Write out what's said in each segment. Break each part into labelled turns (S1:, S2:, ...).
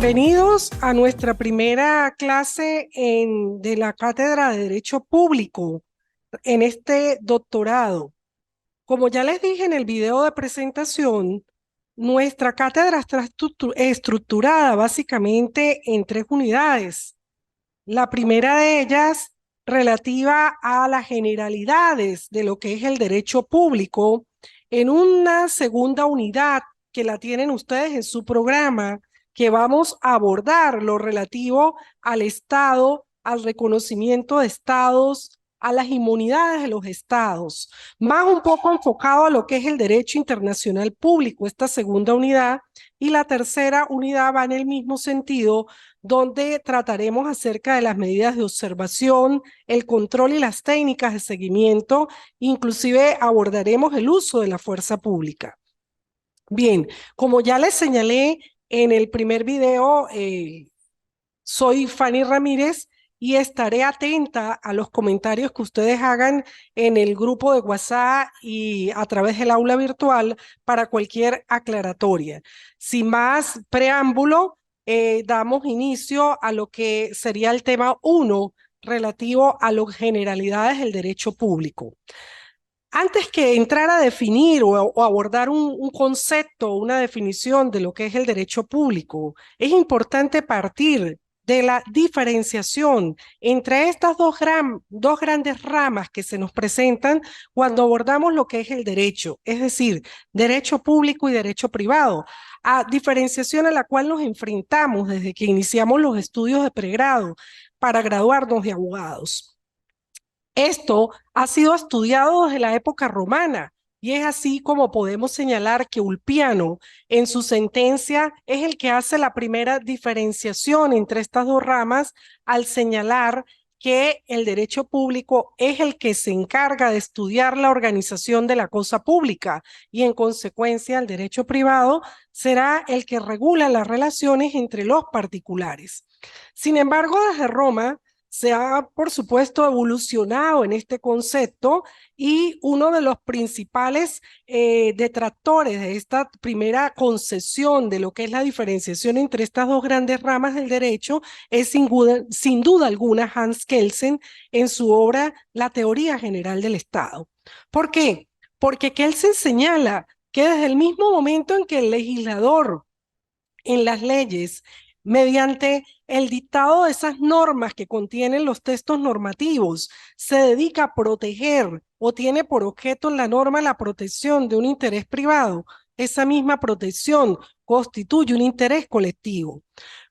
S1: Bienvenidos a nuestra primera clase de la Cátedra de Derecho Público en este doctorado. Como ya les dije en el video de presentación, nuestra cátedra está estructurada básicamente en 3 unidades. La primera de ellas relativa a las generalidades de lo que es el derecho público, en una segunda unidad que la tienen ustedes en su programa, que vamos a abordar lo relativo al Estado, al reconocimiento de estados, a las inmunidades de los estados, más un poco enfocado a lo que es el derecho internacional público, esta segunda unidad, y la tercera unidad va en el mismo sentido, donde trataremos acerca de las medidas de observación, el control y las técnicas de seguimiento, inclusive abordaremos el uso de la fuerza pública. Bien, como ya les señalé en el primer video, soy Fanny Ramírez y estaré atenta a los comentarios que ustedes hagan en el grupo de WhatsApp y a través del aula virtual para cualquier aclaratoria. Sin más preámbulo, damos inicio a lo que sería el tema 1 relativo a las generalidades del derecho público. Antes que entrar a definir o abordar un concepto, una definición de lo que es el derecho público, es importante partir de la diferenciación entre estas dos grandes ramas que se nos presentan cuando abordamos lo que es el derecho, es decir, derecho público y derecho privado, a diferenciación a la cual nos enfrentamos desde que iniciamos los estudios de pregrado para graduarnos de abogados. Esto ha sido estudiado desde la época romana y es así como podemos señalar que Ulpiano en su sentencia es el que hace la primera diferenciación entre estas dos ramas al señalar que el derecho público es el que se encarga de estudiar la organización de la cosa pública y en consecuencia el derecho privado será el que regula las relaciones entre los particulares. Sin embargo, desde Roma se ha, por supuesto, evolucionado en este concepto y uno de los principales detractores de esta primera concesión de lo que es la diferenciación entre estas dos grandes ramas del derecho es sin duda alguna Hans Kelsen en su obra La teoría general del Estado. ¿Por qué? Porque Kelsen señala que desde el mismo momento en que el legislador en las leyes, mediante el dictado de esas normas que contienen los textos normativos, se dedica a proteger o tiene por objeto en la norma la protección de un interés privado, esa misma protección constituye un interés colectivo.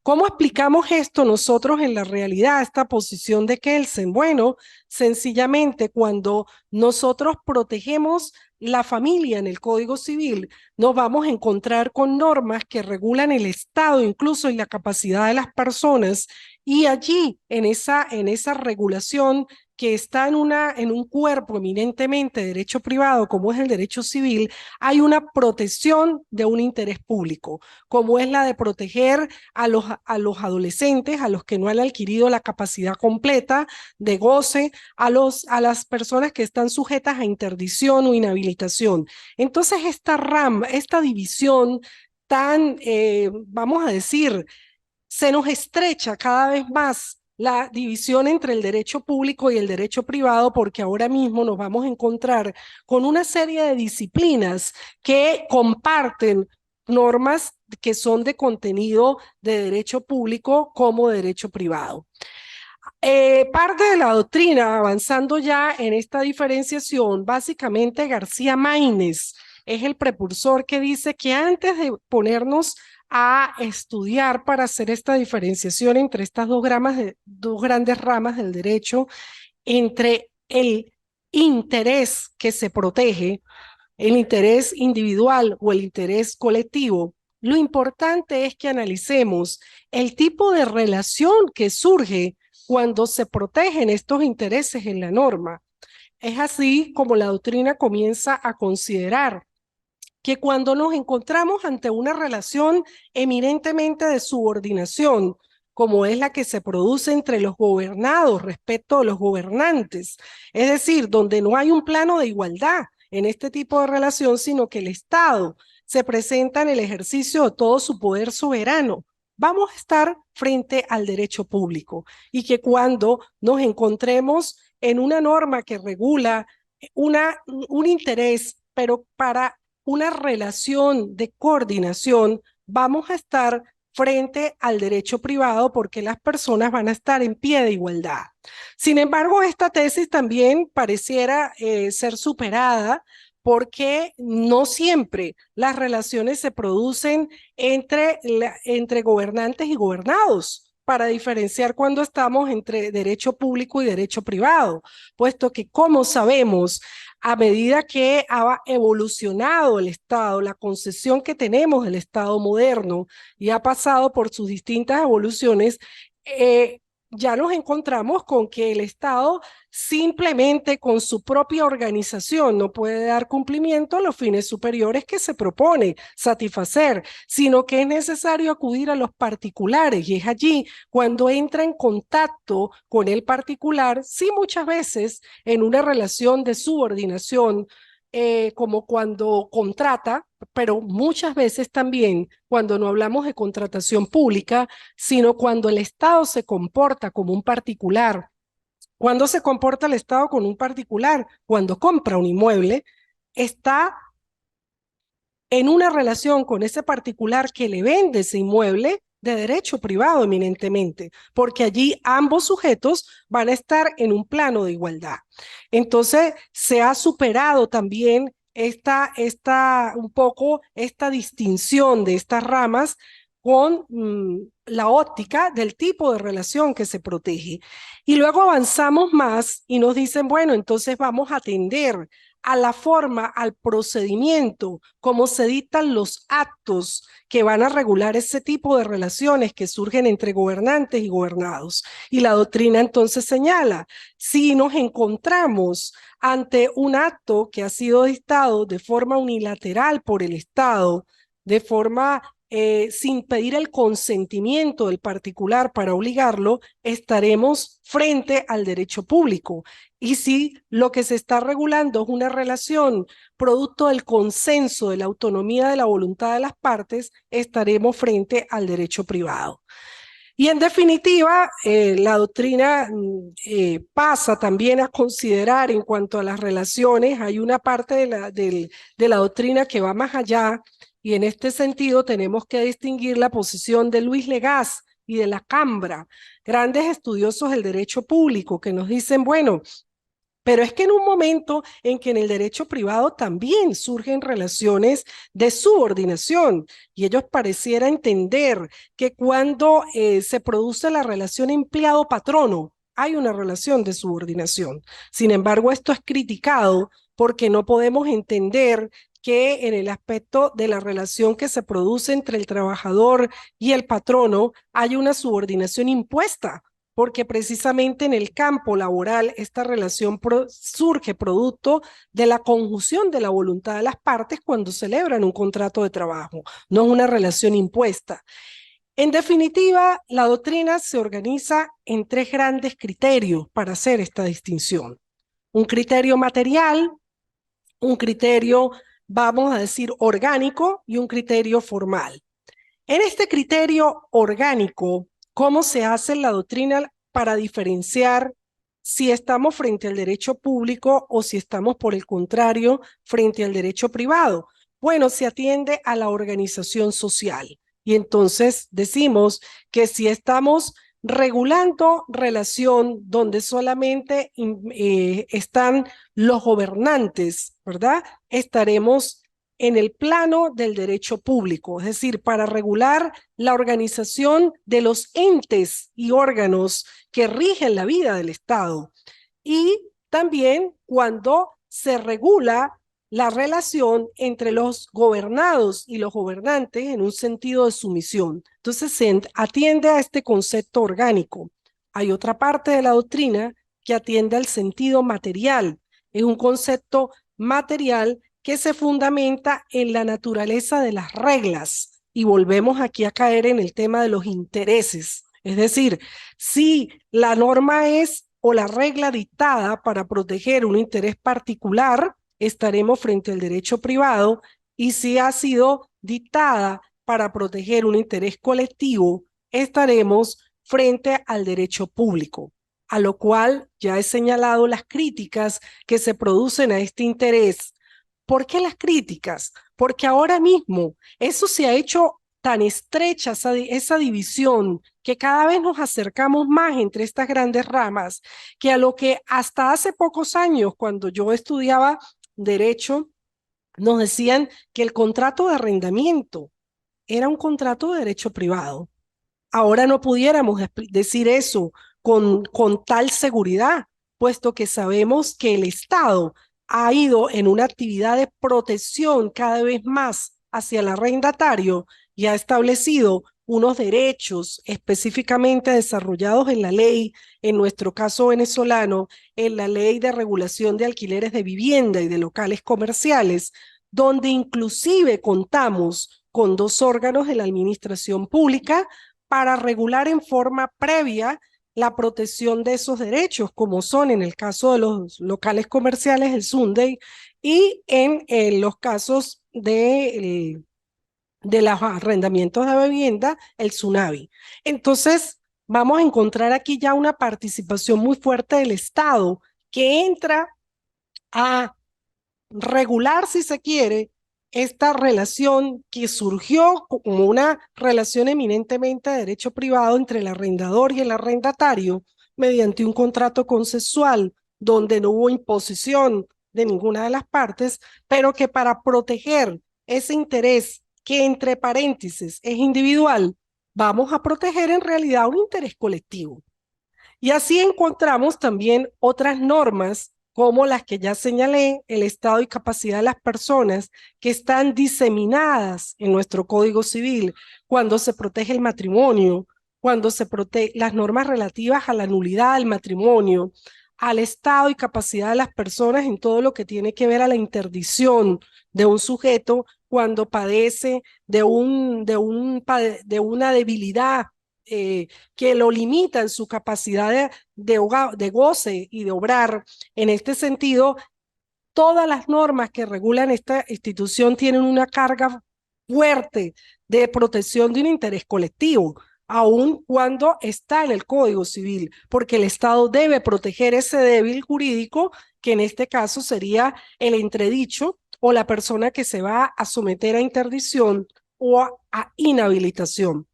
S1: ¿Cómo explicamos esto nosotros en la realidad, esta posición de Kelsen? Bueno, sencillamente cuando nosotros protegemos la familia en el Código Civil, nos vamos a encontrar con normas que regulan el Estado, incluso en la capacidad de las personas, y allí, en esa regulación que está en un cuerpo eminentemente de derecho privado, como es el derecho civil, hay una protección de un interés público, como es la de proteger a los adolescentes, a los que no han adquirido la capacidad completa de goce, a las personas que están sujetas a interdicción o inhabilitación. Entonces, esta división tan, vamos a decir, se nos estrecha cada vez más la división entre el derecho público y el derecho privado, porque ahora mismo nos vamos a encontrar con una serie de disciplinas que comparten normas que son de contenido de derecho público como de derecho privado. Parte de la doctrina, avanzando ya en esta diferenciación, básicamente García Maínez es el precursor que dice que antes de ponernos a estudiar para hacer esta diferenciación entre estas dos grandes ramas del derecho, entre el interés que se protege, el interés individual o el interés colectivo, lo importante es que analicemos el tipo de relación que surge cuando se protegen estos intereses en la norma. Es así como la doctrina comienza a considerar que cuando nos encontramos ante una relación eminentemente de subordinación, como es la que se produce entre los gobernados respecto a los gobernantes, es decir, donde no hay un plano de igualdad en este tipo de relación, sino que el Estado se presenta en el ejercicio de todo su poder soberano vamos a estar frente al derecho público y que cuando nos encontremos en una norma que regula un interés, pero para una relación de coordinación, vamos a estar frente al derecho privado porque las personas van a estar en pie de igualdad. Sin embargo, esta tesis también pareciera ser superada porque no siempre las relaciones se producen entre gobernantes y gobernados, para diferenciar cuando estamos entre derecho público y derecho privado, puesto que, como sabemos, a medida que ha evolucionado el Estado, la concesión que tenemos del Estado moderno y ha pasado por sus distintas evoluciones, eh, ya nos encontramos con que el Estado simplemente con su propia organización no puede dar cumplimiento a los fines superiores que se propone satisfacer, sino que es necesario acudir a los particulares y es allí cuando entra en contacto con el particular, sí muchas veces en una relación de subordinación, como cuando contrata, pero muchas veces también cuando no hablamos de contratación pública, sino cuando el Estado se comporta como un particular. ¿Cuándo se comporta el Estado con un particular? Cuando compra un inmueble, está en una relación con ese particular que le vende ese inmueble de derecho privado eminentemente, porque allí ambos sujetos van a estar en un plano de igualdad. Entonces, se ha superado también un poco esta distinción de estas ramas con la óptica del tipo de relación que se protege. Y luego avanzamos más y nos dicen, bueno, entonces vamos a atender a la forma, al procedimiento, cómo se dictan los actos que van a regular ese tipo de relaciones que surgen entre gobernantes y gobernados. Y la doctrina entonces señala, si nos encontramos ante un acto que ha sido dictado de forma unilateral por el Estado, de forma sin pedir el consentimiento del particular para obligarlo, estaremos frente al derecho público. Y si lo que se está regulando es una relación producto del consenso, de la autonomía de la voluntad de las partes, estaremos frente al derecho privado. Y en definitiva, la doctrina pasa también a considerar en cuanto a las relaciones, hay una parte de la doctrina que va más allá y en este sentido tenemos que distinguir la posición de Luis Legaz y de la Cambra, grandes estudiosos del derecho público que nos dicen, bueno, pero es que en un momento en que en el derecho privado también surgen relaciones de subordinación y ellos pareciera entender que cuando se produce la relación empleado-patrono, hay una relación de subordinación. Sin embargo, esto es criticado porque no podemos entender que en el aspecto de la relación que se produce entre el trabajador y el patrono hay una subordinación impuesta porque precisamente en el campo laboral esta relación surge producto de la conjunción de la voluntad de las partes cuando celebran un contrato de trabajo, no es una relación impuesta. En definitiva, la doctrina se organiza en tres grandes criterios para hacer esta distinción. Un criterio material, un criterio, vamos a decir, orgánico y un criterio formal. En este criterio orgánico, ¿cómo se hace la doctrina para diferenciar si estamos frente al derecho público o si estamos, por el contrario, frente al derecho privado? Bueno, se atiende a la organización social. Y entonces decimos que si estamos regulando relación donde solamente están los gobernantes, ¿verdad? Estaremos en el plano del derecho público, es decir, para regular la organización de los entes y órganos que rigen la vida del Estado. Y también cuando se regula la relación entre los gobernados y los gobernantes en un sentido de sumisión. Entonces se atiende a este concepto orgánico. Hay otra parte de la doctrina que atiende al sentido material. Es un concepto material que se fundamenta en la naturaleza de las reglas. Y volvemos aquí a caer en el tema de los intereses. Es decir, si la norma es o la regla dictada para proteger un interés particular, estaremos frente al derecho privado, y si ha sido dictada para proteger un interés colectivo, estaremos frente al derecho público, a lo cual ya he señalado las críticas que se producen a este interés. ¿Por qué las críticas? Porque ahora mismo eso se ha hecho tan estrecha, esa división, que cada vez nos acercamos más entre estas grandes ramas, que a lo que hasta hace pocos años, cuando yo estudiaba derecho, nos decían que el contrato de arrendamiento era un contrato de derecho privado. Ahora no pudiéramos decir eso con tal seguridad, puesto que sabemos que el Estado ha ido en una actividad de protección cada vez más hacia el arrendatario y ha establecido unos derechos específicamente desarrollados en la ley, en nuestro caso venezolano, en la ley de regulación de alquileres de vivienda y de locales comerciales, donde inclusive contamos con dos órganos de la administración pública para regular en forma previa la protección de esos derechos, como son en el caso de los locales comerciales, el Sunday, y en los casos de los arrendamientos de vivienda, el Tsunavi. Entonces, vamos a encontrar aquí ya una participación muy fuerte del Estado que entra a regular, si se quiere, esta relación que surgió como una relación eminentemente de derecho privado entre el arrendador y el arrendatario mediante un contrato consensual donde no hubo imposición de ninguna de las partes, pero que para proteger ese interés que entre paréntesis es individual, vamos a proteger en realidad un interés colectivo. Y así encontramos también otras normas como las que ya señalé, el estado y capacidad de las personas que están diseminadas en nuestro Código Civil, cuando se protege el matrimonio, cuando se protege las normas relativas a la nulidad del matrimonio, al estado y capacidad de las personas en todo lo que tiene que ver a la interdicción de un sujeto cuando padece de una debilidad que lo limita en su capacidad de goce y de obrar. En este sentido, todas las normas que regulan esta institución tienen una carga fuerte de protección de un interés colectivo, aun cuando está en el Código Civil, porque el Estado debe proteger ese débil jurídico, que en este caso sería el entredicho o la persona que se va a someter a interdicción o a inhabilitación.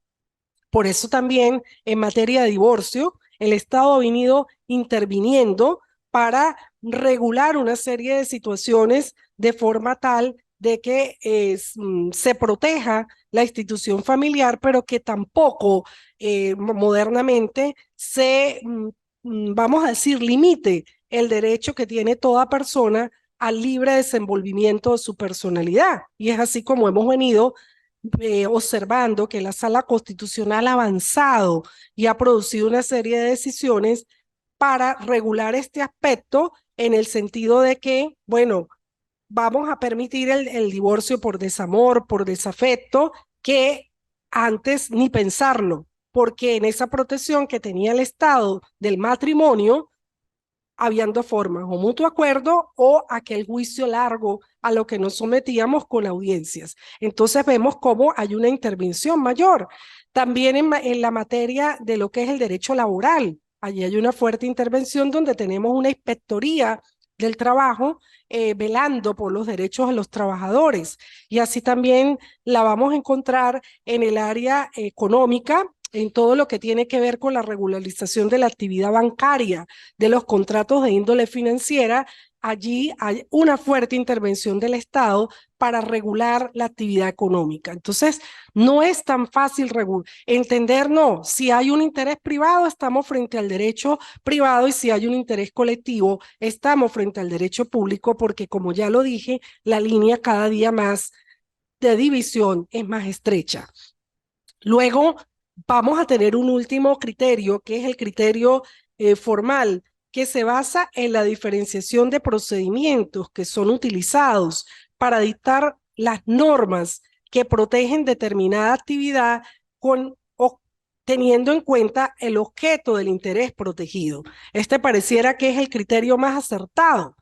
S1: Por eso también en materia de divorcio, el Estado ha venido interviniendo para regular una serie de situaciones de forma tal de que se proteja la institución familiar, pero que tampoco modernamente vamos a decir, limite el derecho que tiene toda persona al libre desenvolvimiento de su personalidad. Y es así como hemos venido observando que la Sala Constitucional ha avanzado y ha producido una serie de decisiones para regular este aspecto en el sentido de que, bueno, vamos a permitir el divorcio por desamor, por desafecto, que antes ni pensarlo, porque en esa protección que tenía el Estado del matrimonio, habían dos formas, o mutuo acuerdo o aquel juicio largo a lo que nos sometíamos con audiencias. Entonces vemos cómo hay una intervención mayor. También en la materia de lo que es el derecho laboral, allí hay una fuerte intervención donde tenemos una inspectoría del trabajo velando por los derechos de los trabajadores. Y así también la vamos a encontrar en el área económica, en todo lo que tiene que ver con la regularización de la actividad bancaria, de los contratos de índole financiera. Allí hay una fuerte intervención del Estado para regular la actividad económica. Entonces, no es tan fácil entender, no, si hay un interés privado, estamos frente al derecho privado y si hay un interés colectivo, estamos frente al derecho público, porque como ya lo dije, la línea cada día más de división es más estrecha. Luego vamos a tener un último criterio, que es el criterio formal, que se basa en la diferenciación de procedimientos que son utilizados para dictar las normas que protegen determinada actividad teniendo en cuenta el objeto del interés protegido. Este pareciera que es el criterio más acertado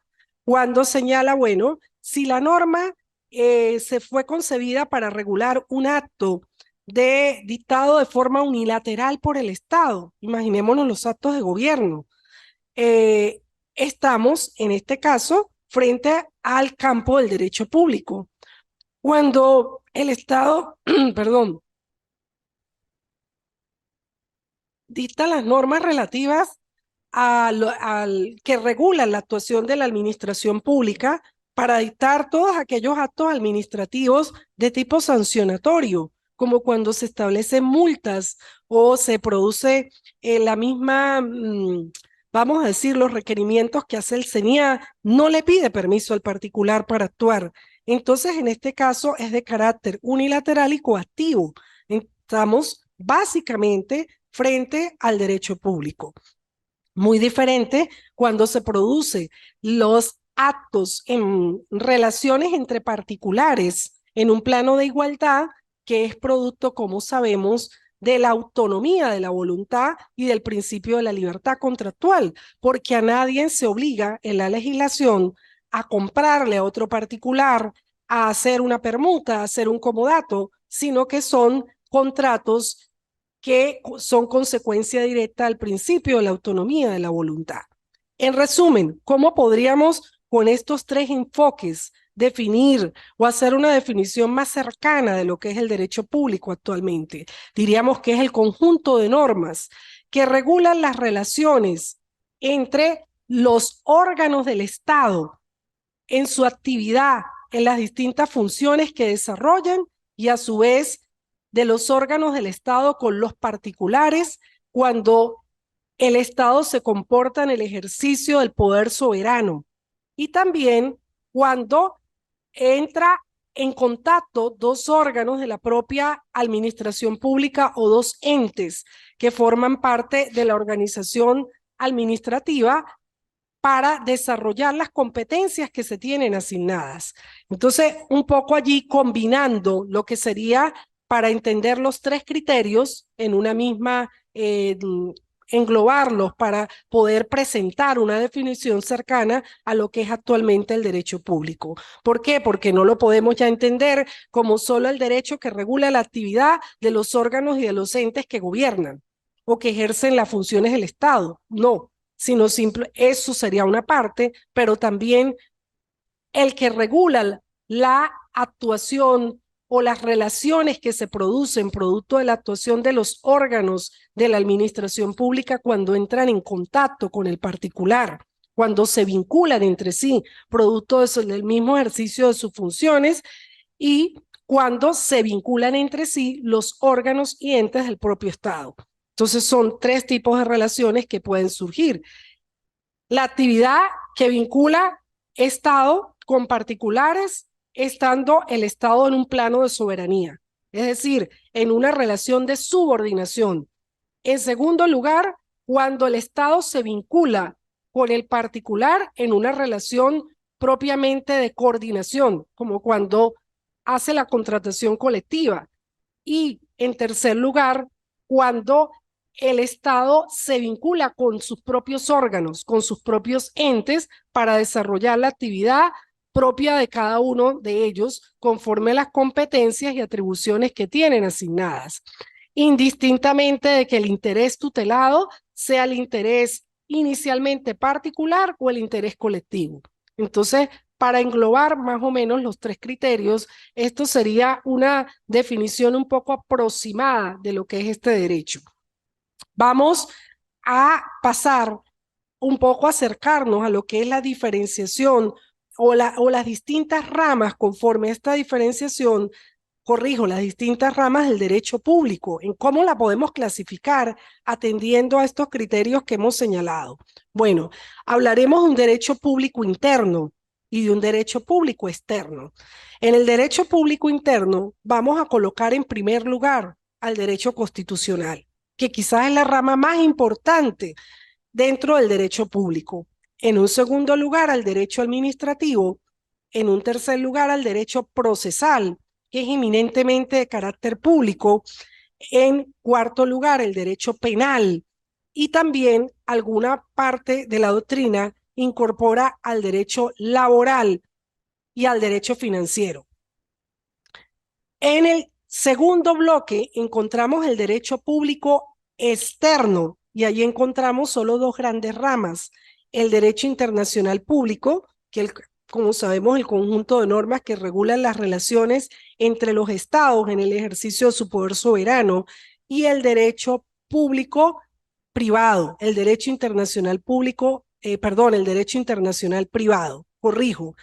S1: cuando señala, bueno, si la norma se fue concebida para regular un acto dictado de forma unilateral por el Estado. Imaginémonos los actos de gobierno. Eh, Estamos, en este caso, frente al campo del derecho público. Cuando el Estado, perdón, dicta las normas relativas que regulan la actuación de la administración pública para dictar todos aquellos actos administrativos de tipo sancionatorio, como cuando se establecen multas o se produce la misma, vamos a decir, los requerimientos que hace el CENIA, no le pide permiso al particular para actuar. Entonces, en este caso es de carácter unilateral y coactivo. Estamos básicamente frente al derecho público. Muy diferente cuando se produce los actos en relaciones entre particulares en un plano de igualdad que es producto, como sabemos, de la autonomía de la voluntad y del principio de la libertad contractual, porque a nadie se obliga en la legislación a comprarle a otro particular, a hacer una permuta, a hacer un comodato, sino que son contratos que son consecuencia directa al principio de la autonomía de la voluntad. En resumen, ¿cómo podríamos con estos tres enfoques definir o hacer una definición más cercana de lo que es el derecho público actualmente? Diríamos que es el conjunto de normas que regulan las relaciones entre los órganos del Estado en su actividad, en las distintas funciones que desarrollan y a su vez de los órganos del Estado con los particulares cuando el Estado se comporta en el ejercicio del poder soberano y también cuando entra en contacto dos órganos de la propia administración pública o dos entes que forman parte de la organización administrativa para desarrollar las competencias que se tienen asignadas. Entonces, un poco allí combinando lo que sería para entender los tres criterios en una misma, englobarlos para poder presentar una definición cercana a lo que es actualmente el derecho público. ¿Por qué? Porque no lo podemos ya entender como solo el derecho que regula la actividad de los órganos y de los entes que gobiernan o que ejercen las funciones del Estado. No, sino simple, eso sería una parte, pero también el que regula la actuación o las relaciones que se producen producto de la actuación de los órganos de la administración pública cuando entran en contacto con el particular, cuando se vinculan entre sí, producto del mismo ejercicio de sus funciones y cuando se vinculan entre sí los órganos y entes del propio Estado. Entonces son tres tipos de relaciones que pueden surgir. La actividad que vincula Estado con particulares, estando el Estado en un plano de soberanía, es decir, en una relación de subordinación. En segundo lugar, cuando el Estado se vincula con el particular en una relación propiamente de coordinación, como cuando hace la contratación colectiva. Y en tercer lugar, cuando el Estado se vincula con sus propios órganos, con sus propios entes para desarrollar la actividad propia de cada uno de ellos conforme a las competencias y atribuciones que tienen asignadas, indistintamente de que el interés tutelado sea el interés inicialmente particular o el interés colectivo. Entonces, para englobar más o menos los tres criterios, esto sería una definición un poco aproximada de lo que es este derecho. Vamos a pasar un poco a acercarnos a lo que es la diferenciación o las distintas ramas conforme a esta diferenciación, corrijo, las distintas ramas del derecho público, en cómo la podemos clasificar atendiendo a estos criterios que hemos señalado. Bueno, hablaremos de un derecho público interno y de un derecho público externo. En el derecho público interno vamos a colocar en primer lugar al derecho constitucional, que quizás es la rama más importante dentro del derecho público. En un segundo lugar, al derecho administrativo. En un tercer lugar, al derecho procesal, que es eminentemente de carácter público. En cuarto lugar, el derecho penal. Y también alguna parte de la doctrina incorpora al derecho laboral y al derecho financiero. En el Segundo bloque, encontramos el derecho público externo y ahí encontramos solo dos grandes ramas. El derecho internacional público, como sabemos, el conjunto de normas que regulan las relaciones entre los estados en el ejercicio de su poder soberano, y el derecho público privado, el derecho internacional público, el derecho internacional privado, corrijo.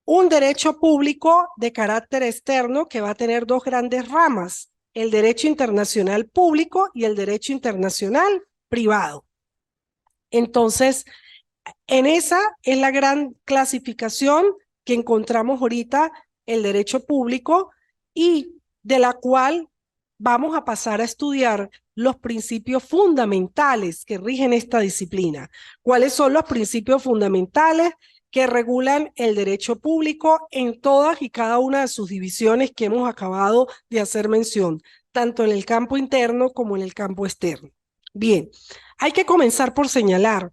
S1: Un derecho público de carácter externo que va a tener dos grandes ramas, el derecho internacional público y el derecho internacional privado. Entonces, en esa es la gran clasificación que encontramos ahorita, el derecho público, y de la cual vamos a pasar a estudiar los principios fundamentales que rigen esta disciplina. ¿Cuáles son los principios fundamentales que regulan el derecho público en todas y cada una de sus divisiones que hemos acabado de hacer mención, tanto en el campo interno como en el campo externo? Bien, hay que comenzar por señalar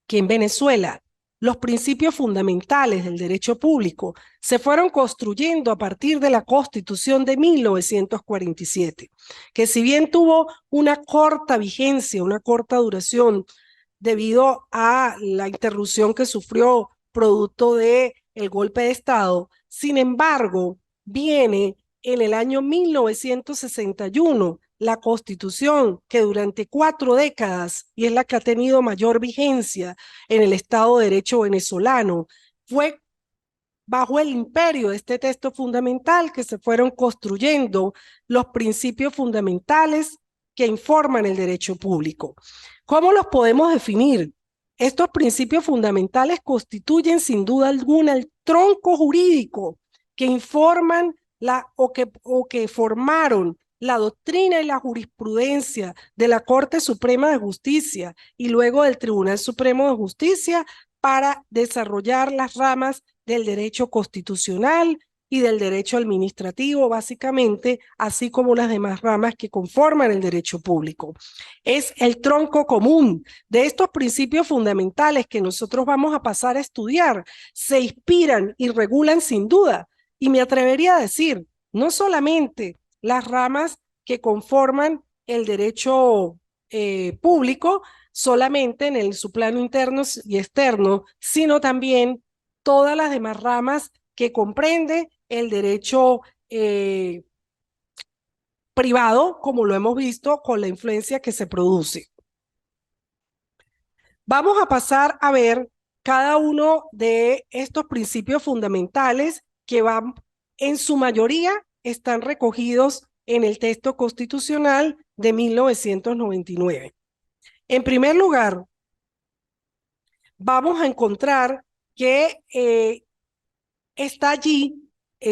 S1: que en Venezuela los principios fundamentales del derecho público se fueron construyendo a partir de la Constitución de 1947, que si bien tuvo una corta vigencia, una corta duración, debido a la interrupción que sufrió producto del golpe de Estado, sin embargo, viene en el año 1961 la Constitución, que durante 4 décadas, y es la que ha tenido mayor vigencia en el Estado de Derecho venezolano, fue bajo el imperio de este texto fundamental que se fueron construyendo los principios fundamentales que informan el derecho público. ¿Cómo los podemos definir? Estos principios fundamentales constituyen sin duda alguna el tronco jurídico que informan o que formaron la doctrina y la jurisprudencia de la Corte Suprema de Justicia y luego del Tribunal Supremo de Justicia para desarrollar las ramas del derecho constitucional y del derecho administrativo, básicamente, así como las demás ramas que conforman el derecho público. Es el tronco común de estos principios fundamentales que nosotros vamos a pasar a estudiar, se inspiran y regulan sin duda, y me atrevería a decir, no solamente las ramas que conforman el derecho público, solamente en su plano interno y externo, sino también todas las demás ramas que comprende el derecho privado, como lo hemos visto con la influencia que se produce. Vamos a pasar a ver cada uno de estos principios fundamentales que van, en su mayoría, están recogidos en el texto constitucional de 1999. En primer lugar, vamos a encontrar que está allí,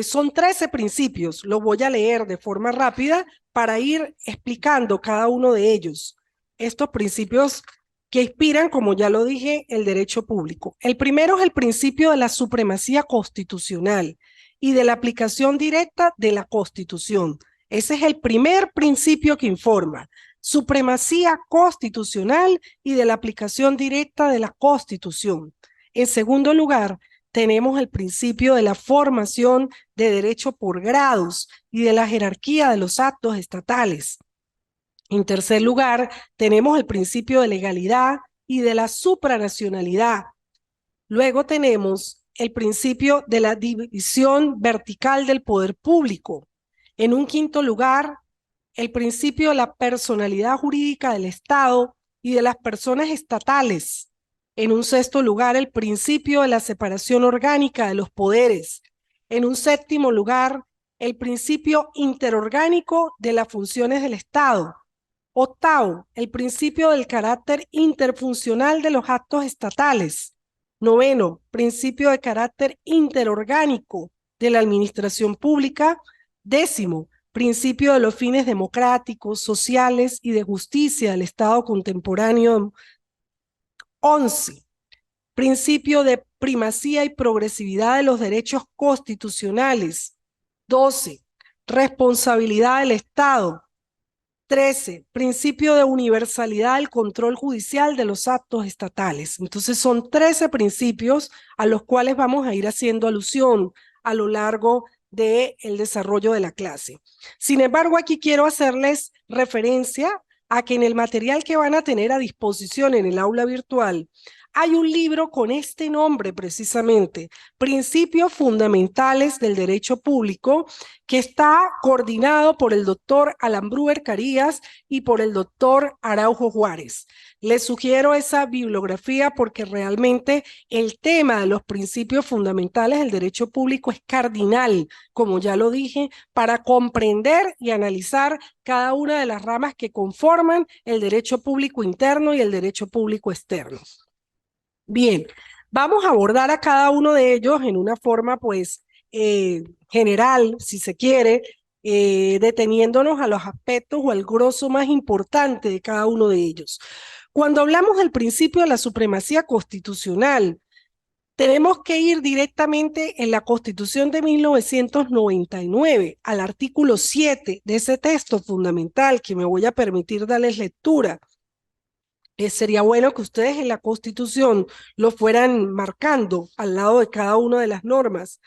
S1: son 13 principios, los voy a leer de forma rápida para ir explicando cada uno de ellos. Estos principios que inspiran, como ya lo dije, el derecho público. El primero es el principio de la supremacía constitucional y de la aplicación directa de la Constitución. Ese es el primer principio que informa. Supremacía constitucional y de la aplicación directa de la Constitución. En segundo lugar, tenemos el principio de la formación de derecho por grados y de la jerarquía de los actos estatales. En tercer lugar, tenemos el principio de legalidad y de la supranacionalidad. Luego tenemos el principio de la división vertical del poder público. En un quinto lugar, el principio de la personalidad jurídica del Estado y de las personas estatales. En un sexto lugar, el principio de la separación orgánica de los poderes. En un séptimo lugar, el principio interorgánico de las funciones del Estado. Octavo, el principio del carácter interfuncional de los actos estatales. Noveno, principio de carácter interorgánico de la administración pública. Décimo, principio de los fines democráticos, sociales y de justicia del Estado contemporáneo. 11. Principio de primacía y progresividad de los derechos constitucionales. 12. Responsabilidad del Estado. 13. Principio de universalidad del control judicial de los actos estatales. Entonces son 13 principios a los cuales vamos a ir haciendo alusión a lo largo del desarrollo de la clase. Sin embargo, aquí quiero hacerles referencia a que en el material que van a tener a disposición en el aula virtual hay un libro con este nombre precisamente, Principios Fundamentales del Derecho Público, que está coordinado por el doctor Alan Bruer Carías y por el doctor Araujo Juárez. Les sugiero esa bibliografía porque realmente el tema de los principios fundamentales del derecho público es cardinal, como ya lo dije, para comprender y analizar cada una de las ramas que conforman el derecho público interno y el derecho público externo. Bien, vamos a abordar a cada uno de ellos en una forma pues general, si se quiere, deteniéndonos a los aspectos o al grosso más importante de cada uno de ellos. Cuando hablamos del principio de la supremacía constitucional, tenemos que ir directamente en la Constitución de 1999, al artículo 7 de ese texto fundamental que me voy a permitir darles lectura. Sería bueno que ustedes en la Constitución lo fueran marcando al lado de cada una de las normas.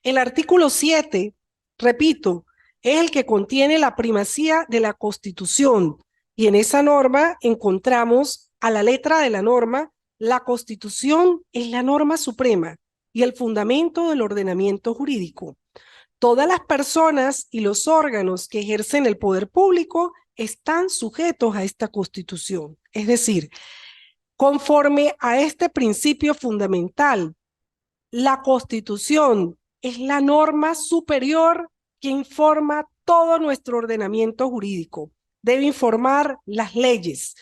S1: El artículo 7, repito, es el que contiene la primacía de la Constitución y en esa norma encontramos a la letra de la norma: la Constitución es la norma suprema y el fundamento del ordenamiento jurídico. Todas las personas y los órganos que ejercen el poder público están sujetos a esta Constitución. Es decir, conforme a este principio fundamental, la Constitución es la norma superior que informa todo nuestro ordenamiento jurídico. Debe informar las leyes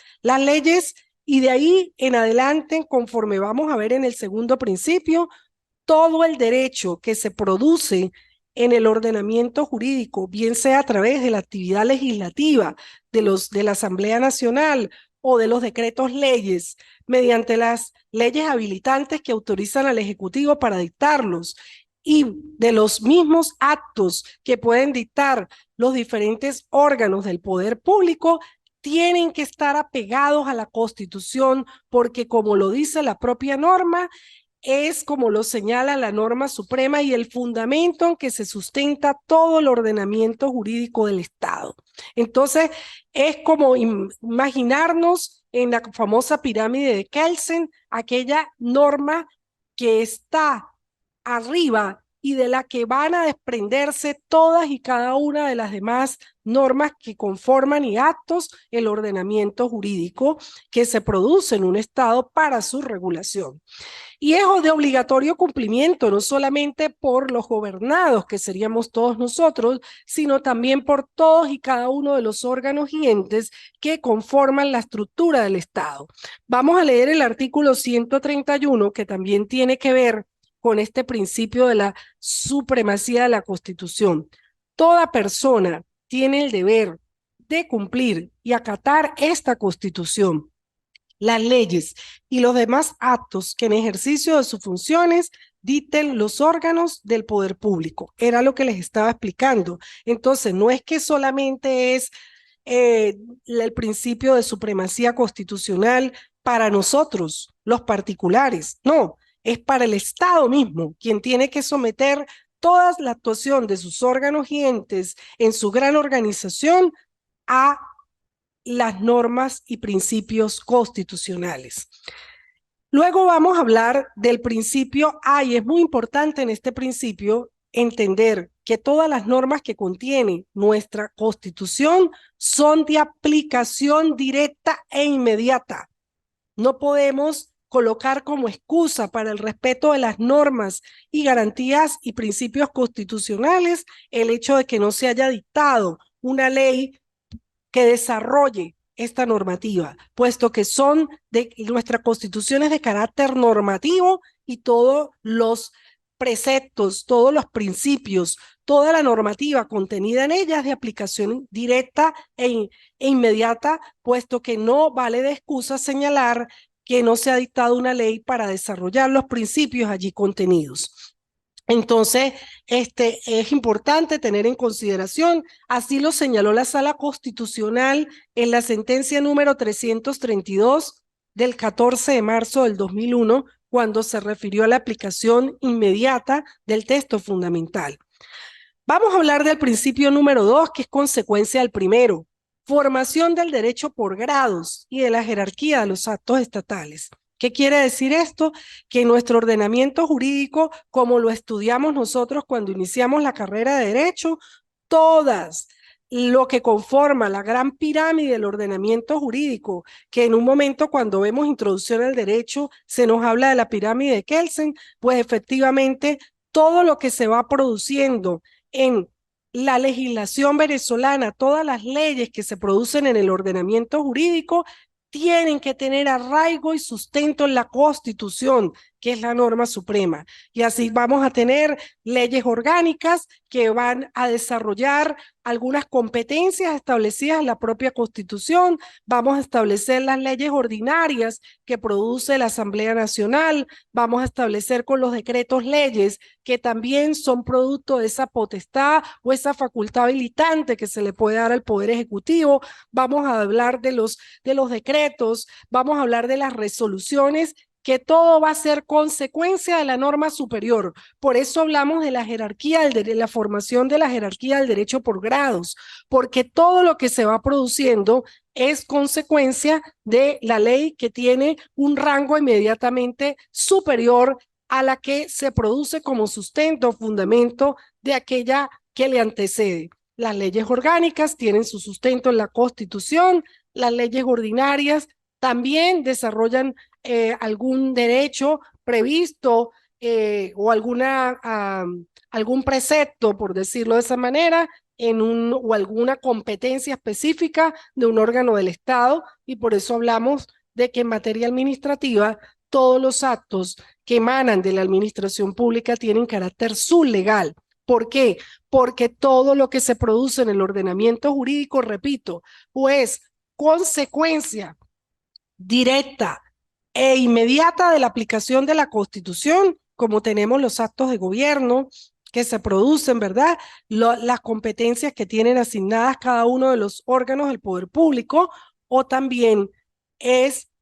S1: y de ahí en adelante, conforme vamos a ver en el segundo principio, todo el derecho que se produce en el ordenamiento jurídico, bien sea a través de la actividad legislativa de la Asamblea Nacional o de los decretos leyes, mediante las leyes habilitantes que autorizan al Ejecutivo para dictarlos, y de los mismos actos que pueden dictar los diferentes órganos del poder público, tienen que estar apegados a la Constitución, porque como lo dice la propia norma, es como lo señala la norma suprema y el fundamento en que se sustenta todo el ordenamiento jurídico del Estado. Entonces, es como imaginarnos en la famosa pirámide de Kelsen, aquella norma que está arriba y de la que van a desprenderse todas y cada una de las demás normas que conforman y actos el ordenamiento jurídico que se produce en un Estado para su regulación. Y es de obligatorio cumplimiento, no solamente por los gobernados, que seríamos todos nosotros, sino también por todos y cada uno de los órganos y entes que conforman la estructura del Estado. Vamos a leer el artículo 131, que también tiene que ver con este principio de la supremacía de la Constitución. Toda persona tiene el deber de cumplir y acatar esta Constitución, las leyes y los demás actos que en ejercicio de sus funciones dicten los órganos del poder público. Era lo que les estaba explicando. Entonces, no es que solamente es el principio de supremacía constitucional para nosotros, los particulares, no, es para el Estado mismo, quien tiene que someter toda la actuación de sus órganos y entes en su gran organización a las normas y principios constitucionales. Luego vamos a hablar del principio A, y es muy importante en este principio entender que todas las normas que contiene nuestra Constitución son de aplicación directa e inmediata. No podemos colocar como excusa para el respeto de las normas y garantías y principios constitucionales el hecho de que no se haya dictado una ley que desarrolle esta normativa, puesto que nuestra Constitución es de carácter normativo y todos los preceptos, todos los principios, toda la normativa contenida en ella es de aplicación directa e inmediata, puesto que no vale de excusa señalar que no se ha dictado una ley para desarrollar los principios allí contenidos. Entonces, es importante tener en consideración, así lo señaló la Sala Constitucional en la sentencia número 332 del 14 de marzo del 2001, cuando se refirió a la aplicación inmediata del texto fundamental. Vamos a hablar del principio número 2, que es consecuencia del primero. Formación del derecho por grados y de la jerarquía de los actos estatales. ¿Qué quiere decir esto? Que nuestro ordenamiento jurídico, como lo estudiamos nosotros cuando iniciamos la carrera de Derecho, todas lo que conforma la gran pirámide del ordenamiento jurídico, que en un momento cuando vemos introducción al derecho se nos habla de la pirámide de Kelsen, pues efectivamente todo lo que se va produciendo en la legislación venezolana, todas las leyes que se producen en el ordenamiento jurídico tienen que tener arraigo y sustento en la Constitución, que es la norma suprema. Y así vamos a tener leyes orgánicas que van a desarrollar algunas competencias establecidas en la propia Constitución, vamos a establecer las leyes ordinarias que produce la Asamblea Nacional, vamos a establecer con los decretos leyes que también son producto de esa potestad o esa facultad habilitante que se le puede dar al Poder Ejecutivo, vamos a hablar de los decretos, vamos a hablar de las resoluciones, que todo va a ser consecuencia de la norma superior. Por eso hablamos de la jerarquía, de la formación de la jerarquía del derecho por grados, porque todo lo que se va produciendo es consecuencia de la ley que tiene un rango inmediatamente superior a la que se produce como sustento o fundamento de aquella que le antecede. Las leyes orgánicas tienen su sustento en la Constitución, las leyes ordinarias también desarrollan algún derecho previsto o algún precepto, por decirlo de esa manera, o alguna competencia específica de un órgano del Estado, y por eso hablamos de que en materia administrativa todos los actos que emanan de la administración pública tienen carácter sublegal. ¿Por qué? Porque todo lo que se produce en el ordenamiento jurídico, repito, pues consecuencia directa e inmediata de la aplicación de la Constitución, como tenemos los actos de gobierno que se producen, ¿verdad? Las competencias que tienen asignadas cada uno de los órganos del poder público, o también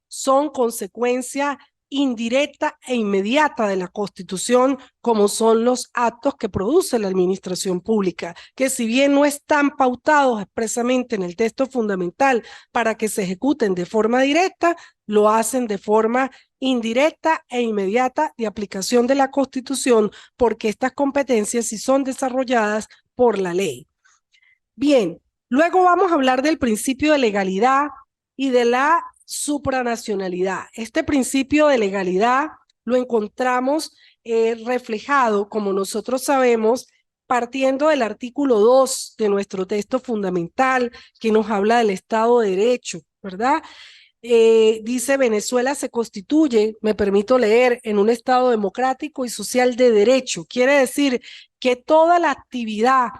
S1: son consecuencia indirecta e inmediata de la Constitución, como son los actos que produce la administración pública, que si bien no están pautados expresamente en el texto fundamental para que se ejecuten de forma directa, lo hacen de forma indirecta e inmediata de aplicación de la Constitución, porque estas competencias sí son desarrolladas por la ley. Bien, luego vamos a hablar del principio de legalidad y de la supranacionalidad. Este principio de legalidad lo encontramos reflejado, como nosotros sabemos, partiendo del artículo 2 de nuestro texto fundamental, que nos habla del Estado de Derecho, ¿verdad? Dice: Venezuela se constituye, me permito leer, en un Estado democrático y social de derecho. Quiere decir que toda la actividad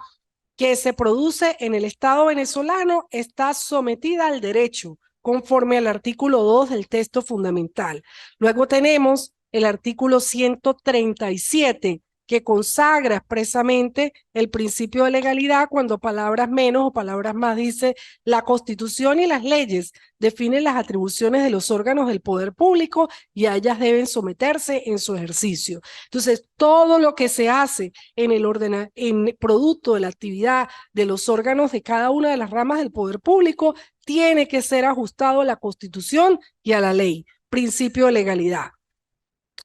S1: que se produce en el Estado venezolano está sometida al derecho, conforme al artículo 2 del texto fundamental. Luego tenemos el artículo 137, que consagra expresamente el principio de legalidad cuando palabras menos o palabras más dice: la Constitución y las leyes definen las atribuciones de los órganos del poder público y a ellas deben someterse en su ejercicio. Entonces, todo lo que se hace en producto de la actividad de los órganos de cada una de las ramas del poder público tiene que ser ajustado a la Constitución y a la ley, principio de legalidad.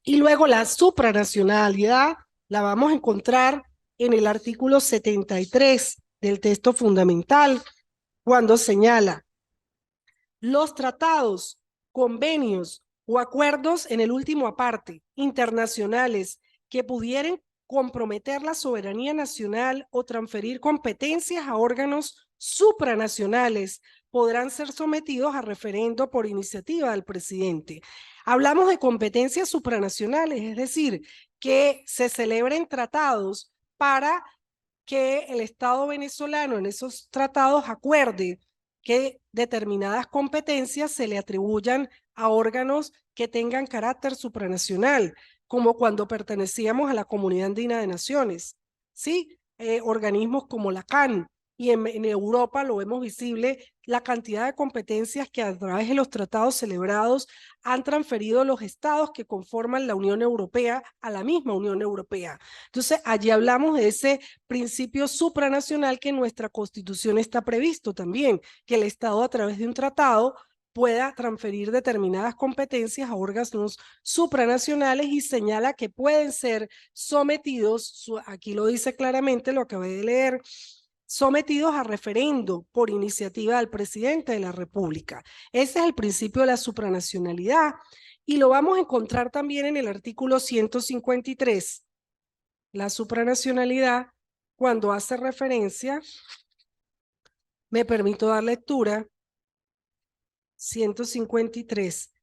S1: Y luego la supranacionalidad la vamos a encontrar en el artículo 73 del texto fundamental, cuando señala: los tratados, convenios o acuerdos, en el último aparte, internacionales que pudieran comprometer la soberanía nacional o transferir competencias a órganos supranacionales podrán ser sometidos a referendo por iniciativa del presidente. Hablamos de competencias supranacionales, es decir, que se celebren tratados para que el Estado venezolano en esos tratados acuerde que determinadas competencias se le atribuyan a órganos que tengan carácter supranacional, como cuando pertenecíamos a la Comunidad Andina de Naciones, ¿sí? Organismos como la CAN, y en Europa lo vemos visible, la cantidad de competencias que a través de los tratados celebrados han transferido los estados que conforman la Unión Europea a la misma Unión Europea. Entonces, allí hablamos de ese principio supranacional que en nuestra Constitución está previsto también, que el Estado a través de un tratado pueda transferir determinadas competencias a órganos supranacionales y señala que pueden ser sometidos, aquí lo dice claramente, lo acabé de leer, sometidos a referendo por iniciativa del presidente de la República. Ese es el principio de la supranacionalidad y lo vamos a encontrar también en el artículo 153. La supranacionalidad, cuando hace referencia, me permito dar lectura, 153.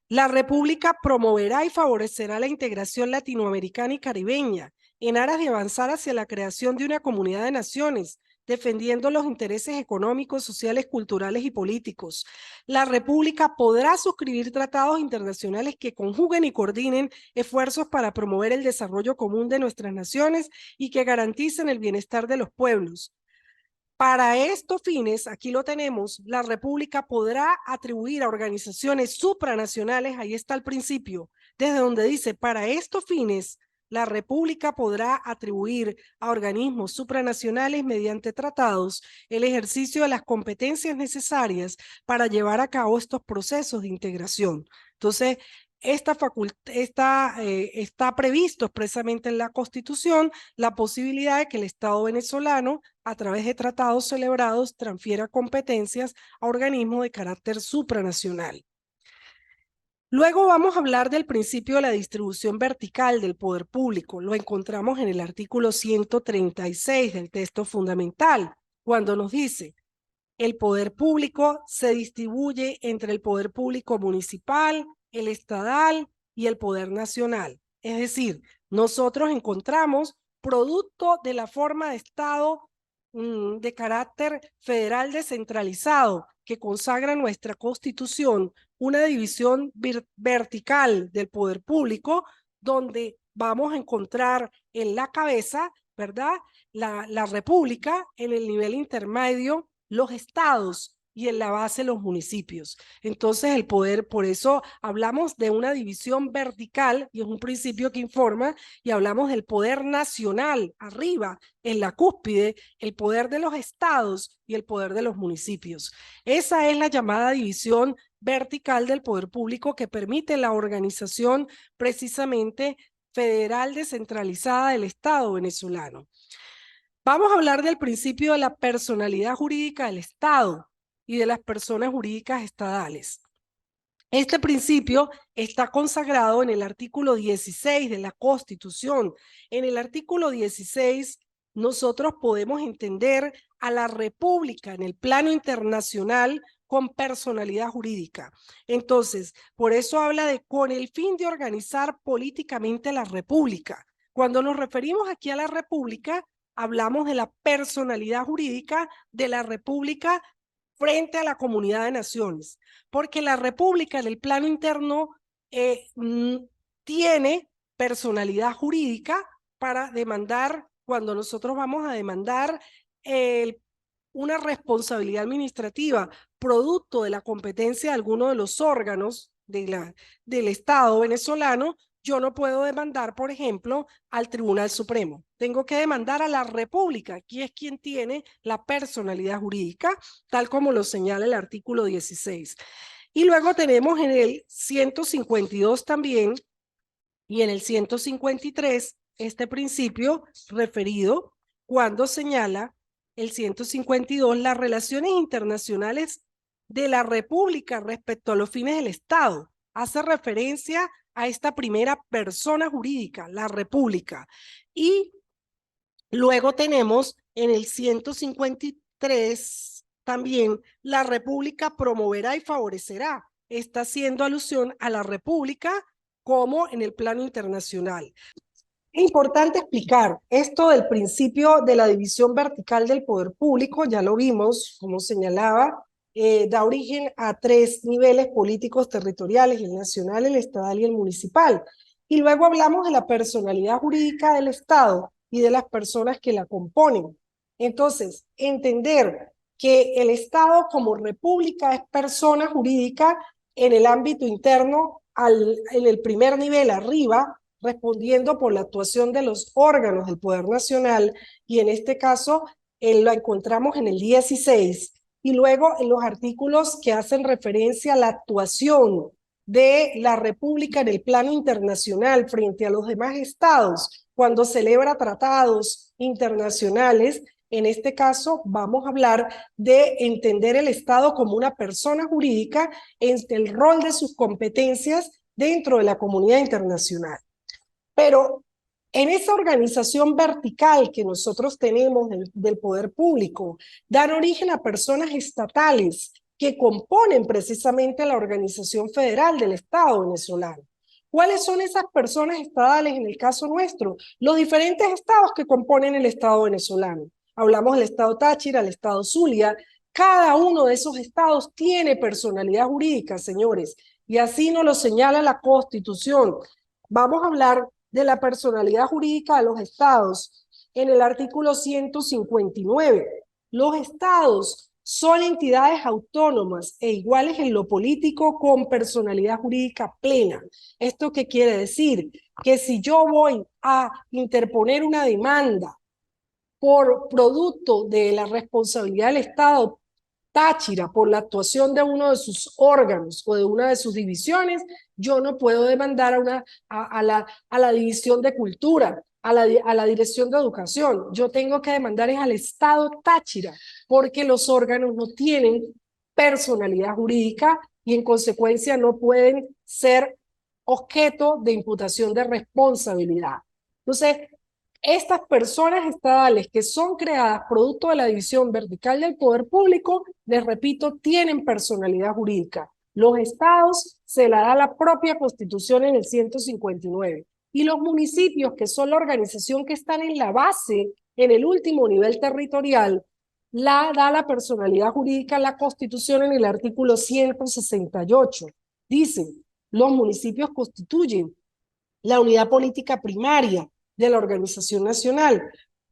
S1: La República promoverá y favorecerá la integración latinoamericana y caribeña en aras de avanzar hacia la creación de una comunidad de naciones, defendiendo los intereses económicos, sociales, culturales y políticos. La República podrá suscribir tratados internacionales que conjuguen y coordinen esfuerzos para promover el desarrollo común de nuestras naciones y que garanticen el bienestar de los pueblos. Para estos fines, aquí lo tenemos, la República podrá atribuir a organizaciones supranacionales, ahí está el principio, desde donde dice, para estos fines, la República podrá atribuir a organismos supranacionales mediante tratados el ejercicio de las competencias necesarias para llevar a cabo estos procesos de integración. Entonces, está previsto expresamente en la Constitución la posibilidad de que el Estado venezolano, a través de tratados celebrados, transfiera competencias a organismos de carácter supranacional. Luego vamos a hablar del principio de la distribución vertical del poder público. Lo encontramos en el artículo 136 del texto fundamental, cuando nos dice: el poder público se distribuye entre el poder público municipal, el estatal y el poder nacional. Es decir, nosotros encontramos, producto de la forma de Estado de carácter federal descentralizado que consagra nuestra Constitución, una división vertical del poder público, donde vamos a encontrar en la cabeza, ¿verdad?, la República, en el nivel intermedio los estados y en la base los municipios. Entonces el poder, por eso hablamos de una división vertical y es un principio que informa, y hablamos del poder nacional arriba, en la cúspide, el poder de los estados y el poder de los municipios. Esa es la llamada división vertical del poder público que permite la organización precisamente federal descentralizada del Estado venezolano. Vamos a hablar del principio de la personalidad jurídica del Estado y de las personas jurídicas estadales. Este principio está consagrado en el artículo 16 de la Constitución. En el artículo 16 nosotros podemos entender a la República en el plano internacional con personalidad jurídica. Entonces, por eso habla de con el fin de organizar políticamente la República. Cuando nos referimos aquí a la República, hablamos de la personalidad jurídica de la República frente a la comunidad de naciones, porque la República en el plano interno tiene personalidad jurídica para demandar, cuando nosotros vamos a demandar una responsabilidad administrativa producto de la competencia de alguno de los órganos del Estado venezolano. Yo no puedo demandar, por ejemplo, al Tribunal Supremo. Tengo que demandar a la República, que es quien tiene la personalidad jurídica, tal como lo señala el artículo 16. Y luego tenemos en el 152 también, y en el 153, este principio referido cuando señala el 152 las relaciones internacionales de la República respecto a los fines del Estado. Hace referencia a esta primera persona jurídica, la República. Y luego tenemos en el 153 también, la República promoverá y favorecerá. Está haciendo alusión a la República como en el plano internacional. Es importante explicar esto del principio de la división vertical del poder público, ya lo vimos, como señalaba, da origen a 3 niveles políticos territoriales: el nacional, el estatal y el municipal. Y luego hablamos de la personalidad jurídica del Estado y de las personas que la componen. Entonces, entender que el Estado como república es persona jurídica en el ámbito interno, en el primer nivel arriba, respondiendo por la actuación de los órganos del Poder Nacional, y en este caso lo encontramos en el 16, y luego en los artículos que hacen referencia a la actuación de la República en el plano internacional frente a los demás estados, cuando celebra tratados internacionales. En este caso, vamos a hablar de entender el Estado como una persona jurídica en el rol de sus competencias dentro de la comunidad internacional. Pero en esa organización vertical que nosotros tenemos del poder público, dan origen a personas estatales que componen precisamente la organización federal del Estado venezolano. ¿Cuáles son esas personas estatales en el caso nuestro? Los diferentes estados que componen el Estado venezolano. Hablamos del Estado Táchira, el Estado Zulia. Cada uno de esos estados tiene personalidad jurídica, señores, y así nos lo señala la Constitución. Vamos a hablar de la personalidad jurídica de los estados en el artículo 159. Los estados son entidades autónomas e iguales en lo político con personalidad jurídica plena. ¿Esto qué quiere decir? Que si yo voy a interponer una demanda por producto de la responsabilidad del Estado Táchira por la actuación de uno de sus órganos o de una de sus divisiones, yo no puedo demandar a la División de Cultura, a la Dirección de Educación. Yo tengo que demandar al Estado Táchira, porque los órganos no tienen personalidad jurídica y en consecuencia no pueden ser objeto de imputación de responsabilidad. Entonces, estas personas estatales que son creadas producto de la división vertical del poder público, les repito, tienen personalidad jurídica. Los estados se la da la propia Constitución en el 159. Y los municipios, que son la organización que están en la base, en el último nivel territorial, la da la personalidad jurídica la Constitución en el artículo 168. Dice, los municipios constituyen la unidad política primaria de la organización nacional,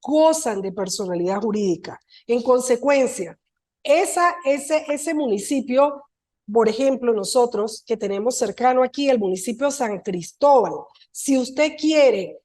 S1: gozan de personalidad jurídica. En consecuencia, ese municipio, por ejemplo, nosotros que tenemos cercano aquí el municipio San Cristóbal, si usted quiere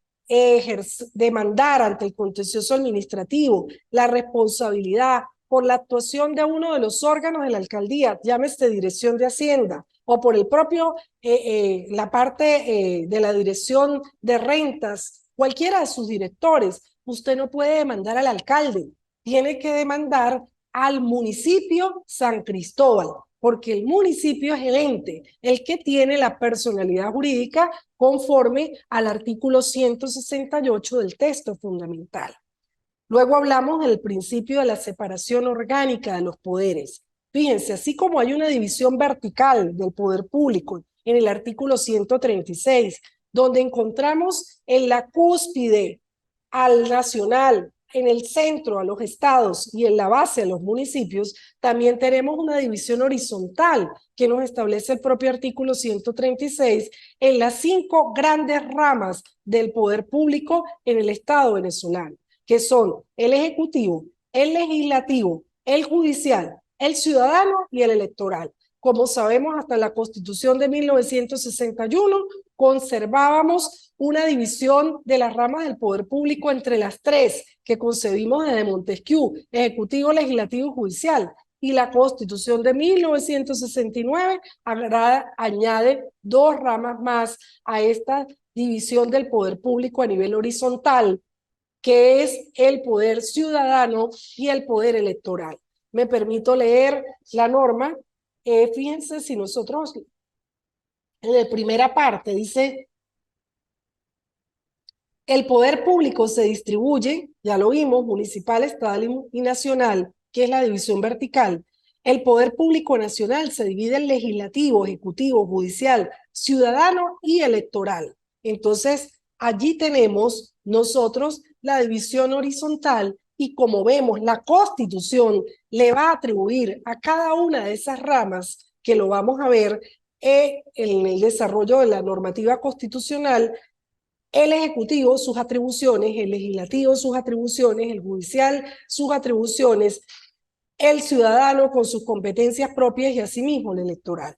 S1: demandar ante el contencioso administrativo la responsabilidad por la actuación de uno de los órganos de la alcaldía, llámese Dirección de Hacienda, o por el propio, la parte de la Dirección de Rentas, cualquiera de sus directores, usted no puede demandar al alcalde, tiene que demandar al municipio San Cristóbal, porque el municipio es el ente, el que tiene la personalidad jurídica conforme al artículo 168 del texto fundamental. Luego hablamos del principio de la separación orgánica de los poderes. Fíjense, así como hay una división vertical del poder público en el artículo 136, donde encontramos en la cúspide al nacional, en el centro a los estados y en la base a los municipios, también tenemos una división horizontal que nos establece el propio artículo 136 en las 5 grandes ramas del poder público en el Estado venezolano, que son el ejecutivo, el legislativo, el judicial, el ciudadano y el electoral. Como sabemos, hasta la Constitución de 1961 conservábamos una división de las ramas del poder público entre las 3 que concebimos desde Montesquieu, ejecutivo, legislativo y judicial. Y la Constitución de 1969 añade 2 ramas más a esta división del poder público a nivel horizontal, que es el poder ciudadano y el poder electoral. Me permito leer la norma. Fíjense, si nosotros en la primera parte dice, el poder público se distribuye, ya lo vimos, municipal, estatal y nacional, que es la división vertical. El poder público nacional se divide en legislativo, ejecutivo, judicial, ciudadano y electoral. Entonces, allí tenemos nosotros la división horizontal y como vemos, la Constitución le va a atribuir a cada una de esas ramas, que lo vamos a ver en el desarrollo de la normativa constitucional, el Ejecutivo sus atribuciones, el Legislativo sus atribuciones, el Judicial sus atribuciones, el ciudadano con sus competencias propias y asimismo el electoral.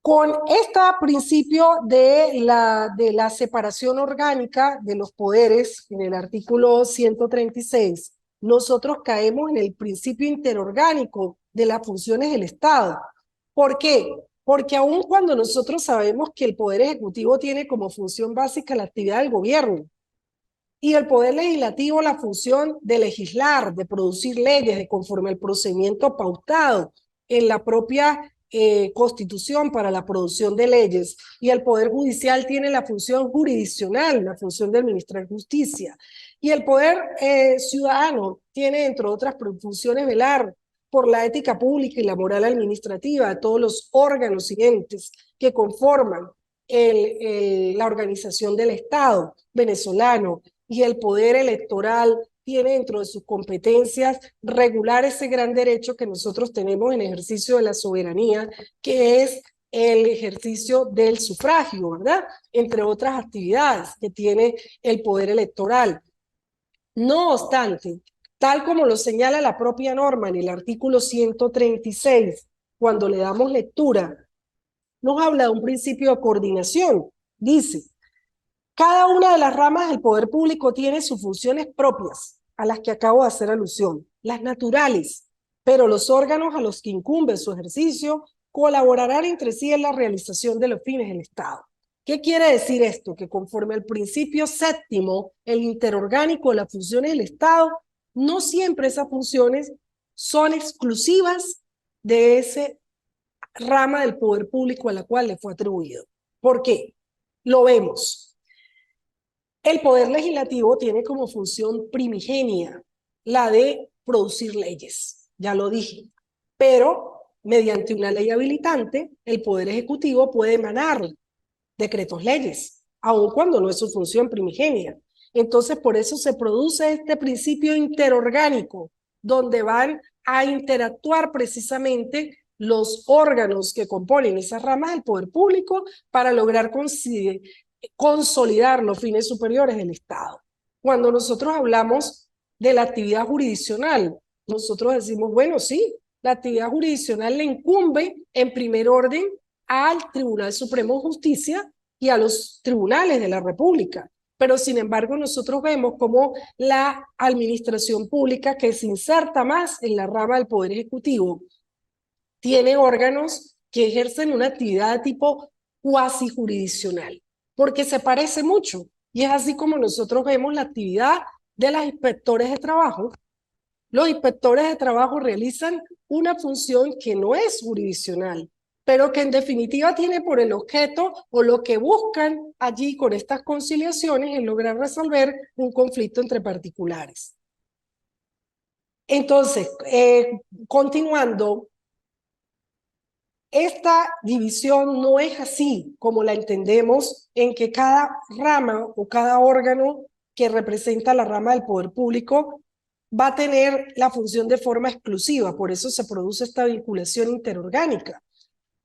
S1: Con este principio de la separación orgánica de los poderes en el artículo 136, nosotros caemos en el principio interorgánico de las funciones del Estado. ¿Por qué? Porque aun cuando nosotros sabemos que el Poder Ejecutivo tiene como función básica la actividad del gobierno y el Poder Legislativo la función de legislar, de producir leyes, de conforme al procedimiento pautado en la propia Constitución para la producción de leyes, y el Poder Judicial tiene la función jurisdiccional, la función de administrar justicia, y el Poder Ciudadano tiene, entre otras funciones, velar por la ética pública y la moral administrativa de todos los órganos y entes que conforman la organización del Estado venezolano, y el poder electoral tiene dentro de sus competencias regular ese gran derecho que nosotros tenemos en ejercicio de la soberanía, que es el ejercicio del sufragio, ¿verdad? Entre otras actividades que tiene el poder electoral. No obstante, tal como lo señala la propia norma en el artículo 136, cuando le damos lectura, nos habla de un principio de coordinación. Dice: cada una de las ramas del poder público tiene sus funciones propias, a las que acabo de hacer alusión, las naturales, pero los órganos a los que incumbe su ejercicio colaborarán entre sí en la realización de los fines del Estado. ¿Qué quiere decir esto? Que conforme al principio séptimo, el interorgánico de las funciones del Estado, no siempre esas funciones son exclusivas de ese rama del poder público a la cual le fue atribuido. ¿Por qué? Lo vemos. El poder legislativo tiene como función primigenia la de producir leyes, ya lo dije, pero mediante una ley habilitante, el poder ejecutivo puede emanar decretos leyes, aun cuando no es su función primigenia. Entonces, por eso se produce este principio interorgánico, donde van a interactuar precisamente los órganos que componen esas ramas del poder público para lograr consolidar los fines superiores del Estado. Cuando nosotros hablamos de la actividad jurisdiccional, nosotros decimos, bueno, sí, la actividad jurisdiccional le incumbe en primer orden al Tribunal Supremo de Justicia y a los tribunales de la República. Pero sin embargo nosotros vemos como la administración pública, que se inserta más en la rama del Poder Ejecutivo, tiene órganos que ejercen una actividad de tipo cuasi jurisdiccional, porque se parece mucho. Y es así como nosotros vemos la actividad de los inspectores de trabajo. Los inspectores de trabajo realizan una función que no es jurisdiccional, pero que en definitiva tiene por el objeto, o lo que buscan allí con estas conciliaciones, es lograr resolver un conflicto entre particulares. Entonces, continuando, esta división no es así como la entendemos, en que cada rama o cada órgano que representa la rama del poder público va a tener la función de forma exclusiva. Por eso se produce esta vinculación interorgánica.